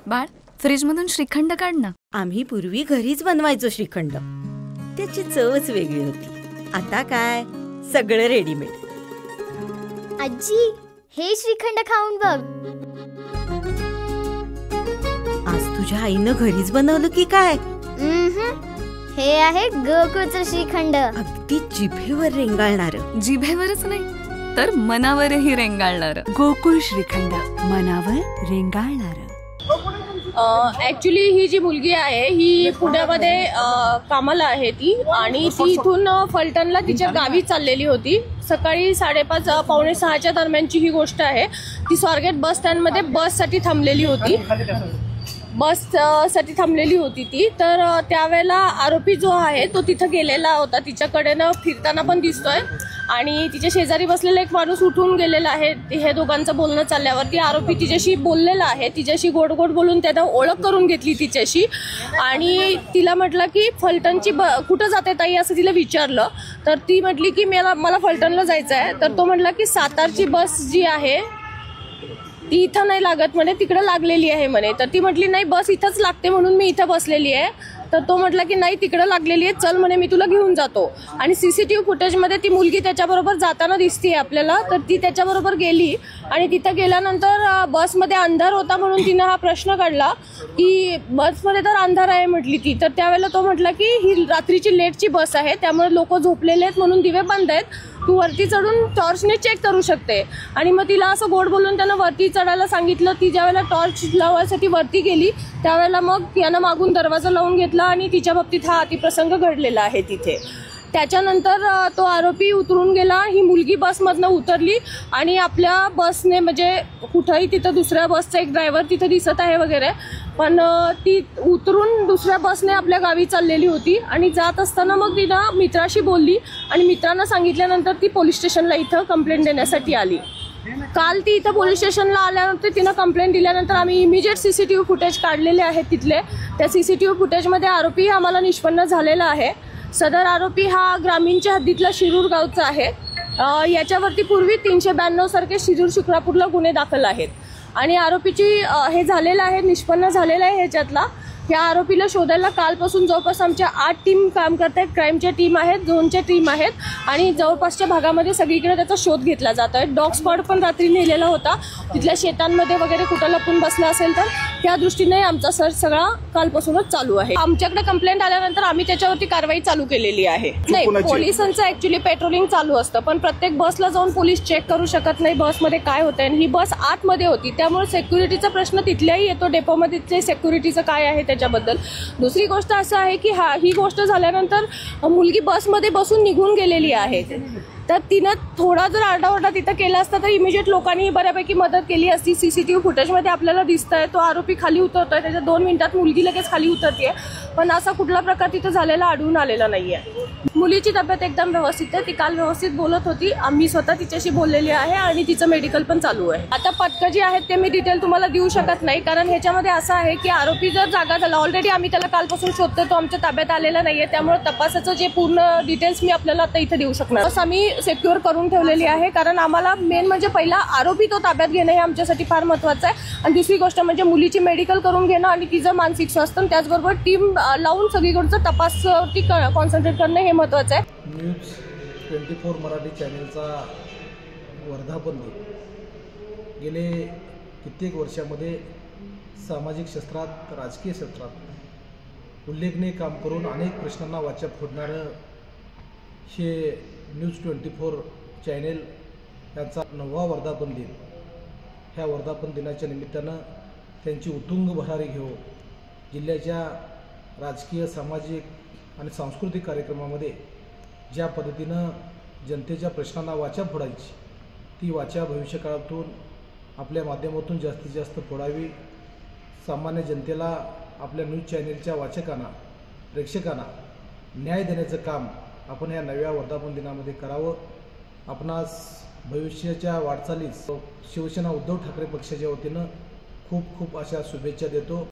बाळ, फ्रीजमधून श्रीखंड काढ ना. आम्ही पूर्वी घरीच बनवायचो श्रीखंड. त्याची चवच वेगळी होती. आता काय सगळं रेडीमेड. आजी, हे श्रीखंड खाऊन बघ. आज तुझ्या आईनं घरीच बनवलं की काय? हे आहे गोकुळचं श्रीखंड. अगदी जिभेवर रेंगाळणार. जिभेवरच नाही तर मनावरही रेंगाळणार. गोकुळ श्रीखंड, मनावर रेंगाळणार. ॲक्च्युली ही जी मुलगी आहे ही पुण्यामध्ये कामाला आहे ती, आणि ती इथून फलटणला तिच्या गावी चाललेली होती. सकाळी 5:30 पावणे 6च्या दरम्यानची ही गोष्ट आहे. ती स्वारगेट बस स्टँडमध्ये बससाठी थांबलेली होती. ती तर त्यावेळेला आरोपी जो आहे तो तिथं गेलेला होता. तिच्याकडेनं फिरताना पण दिसतोय, आणि तिच्या शेजारी बसलेला एक माणूस उठून गेलेला आहे. हे दोघांचं बोलणं चालल्यावरती आरोपी तिच्याशी बोललेला आहे. तिच्याशी गोड गोड बोलून त्यानं ओळख करून घेतली तिच्याशी, आणि तिला म्हटलं की फलटणची कुठं जाते ताई असं तिला विचारलं. तर ती म्हटली की मला फलटणला जायचं आहे. तर तो म्हटला की सातारची बस जी आहे ती इथं नाही लागत म्हणे, तिकडं लागलेली आहे म्हणे. तर ती म्हटली नाही, बस इथंच लागते म्हणून मी इथं बसलेली आहे. तर तो म्हटला की नाही, तिकडं लागलेली आहे, चल म्हणे मी तुला घेऊन जातो. आणि CCTV फुटेजमध्ये ती मुलगी त्याच्याबरोबर जाताना दिसते आपल्याला. तर ती त्याच्याबरोबर गेली, आणि तिथं गेल्यानंतर बसमध्ये अंधार होता म्हणून तिनं हा प्रश्न काढला की बसमध्ये तर अंधार आहे म्हटली ती. तर त्यावेळेला तो म्हटला की ही रात्रीची लेटची बस आहे, त्यामुळे लोक झोपलेले आहेत म्हणून दिवे बंद आहेत, तू वरती चढून टॉर्चने चेक करू शकते. आणि मग तिला असं गोड बोलून त्यानं वरती चढायला सांगितलं. ती ज्यावेळेला टॉर्च लावायसाठी वरती गेली त्यावेळेला मग यानं मागून दरवाजा लावून घेतला, आणि तिच्या बाबतीत हा अतिप्रसंग घडलेला आहे तिथे. त्याच्यानंतर तो आरोपी उतरून गेला. ही मुलगी बसमधनं उतरली, आणि आपल्या बसने म्हणजे कुठंही तिथं दुसऱ्या बसचा एक ड्रायव्हर तिथं दिसत आहे वगैरे, पण ती उतरून दुसऱ्या बसने आपल्या गावी चाललेली होती. आणि जात असताना मग तिनं मित्राशी बोलली, आणि मित्रांना सांगितल्यानंतर ती पोलीस स्टेशनला इथं कंप्लेंट देण्यासाठी आली. काल ती इथं पोलीस स्टेशनला आल्यानंतर तिनं कंप्लेंट दिल्यानंतर आम्ही इमिजिएट CCTV फुटेज काढलेले आहेत तिथले. त्या CCTV फुटेजमध्ये आरोपी आम्हाला निष्पन्न झालेला आहे. सदर आरोपी हा ग्रामीणच्या हद्दीतला शिरूर गावचा आहे. याच्यावरती पूर्वी 392 सारखे शिरूर शिक्रापूरला गुन्हे दाखल आहेत, आणि आरोपीची हे झालेलं आहे, निष्पन्न झालेलं आहे ह्याच्यातला. या आरोपीला शोधायला कालपासून जवळपास आमच्या 8 टीम काम करत आहेत. क्राईमच्या टीम आहेत, झोनच्या टीम आहेत, आणि जवळपासच्या भागामध्ये सगळीकडे त्याचा शोध घेतला जात आहे. डॉग स्पॉट पण रात्री नेलेला होता, तिथल्या शेतांमध्ये वगैरे कुठं लपून बसला असेल तर त्या दृष्टीने आमचा सर्च सगळा कालपासूनच चालू आहे. आमच्याकडे कंप्लेंट आल्यानंतर आम्ही त्याच्यावरती कारवाई चालू केलेली आहे. नाही, पोलिसांचं ऍक्च्युली पेट्रोलिंग चालू असतं, पण प्रत्येक बसला जाऊन पोलीस चेक करू शकत नाही बसमध्ये काय होतंय. आणि ही बस आतमध्ये होती, त्यामुळे सिक्युरिटीचा प्रश्न तिथल्याही येतो. डेपोमध्ये सिक्युरिटीचं काय आहे त्याच्याबद्दल. दुसरी गोष्ट असं आहे की ही गोष्ट झाल्यानंतर मुलगी बसमध्ये बसून निघून गेलेली आहे. तर तिनं थोडा जर आरडाओरडा तिथं केला असता तर इमिजिएट लोकांनी बऱ्यापैकी मदत केली असती. CCTV फुटेजमध्ये आपल्याला दिसतंय तो आरोपी खाली उतरतोय, त्याच्या 2 मिनिटात मुलगी लगेच खाली उतरते, पण असा कुठला प्रकार तिथं झालेला आढळून आलेला नाहीये. मुलीची तब्येत एकदम व्यवस्थित आहे. ती काल व्यवस्थित बोलत होती. आम्ही स्वतः तिच्याशी बोललेली आहे, आणि तिचं मेडिकल पण चालू आहे. आता पथकं जी आहेत ते मी डिटेल तुम्हाला देऊ शकत नाही, कारण ह्याच्यामध्ये असं आहे की आरोपी जर जागा झाला, ऑलरेडी आम्ही त्याला कालपासून शोधतो, तो आमच्या ताब्यात आलेला नाहीये. त्यामुळे तपासाचं जे पूर्ण डिटेल्स मी आपल्याला आता इथे देऊ शकणार. असं आम्ही सिक्युअर करून ठेवलेली आहे, कारण आम्हाला मेन म्हणजे पहिला आरोपी तो ताब्यात घेणं हे आमच्यासाठी फार महत्त्वाचं आहे. आणि दुसरी गोष्ट म्हणजे मुलीची मेडिकल करून घेणं, आणि तिचं मानसिक स्वास्थ्य, त्याचबरोबर टीम लावून सगळीकडचं तपासावरती कॉन्सन्ट्रेट करणं हे महत्त्वाचं आहे. न्यूज 24 मराठी चॅनेलचा वर्धापन दिन गेले कित्येक वर्षामध्ये सामाजिक क्षेत्रात, राजकीय क्षेत्रात उल्लेखनीय काम करून अनेक प्रश्नांना वाचा फोडणारं हे न्यूज 24 चॅनेल यांचा 9वा वर्धापन दिन. ह्या वर्धापन दिनाच्या निमित्तानं त्यांची उत्तुंग भरारी घेऊन जिल्ह्याच्या राजकीय, सामाजिक आणि सांस्कृतिक कार्यक्रमामध्ये ज्या पद्धतीनं जनतेच्या प्रश्नांना वाचा फोडायची, ती वाचा भविष्यकाळातून आपल्या माध्यमातून जास्तीत जास्त फोडावी. सामान्य जनतेला आपल्या न्यूज चॅनेलच्या वाचकांना, प्रेक्षकांना न्याय देण्याचं काम आपण या 9व्या वर्धापन दिनामध्ये करावं. आपणास भविष्याच्या वाटचालीस शिवसेना उद्धव ठाकरे पक्षाच्या वतीनं खूप खूप अशा शुभेच्छा देतो.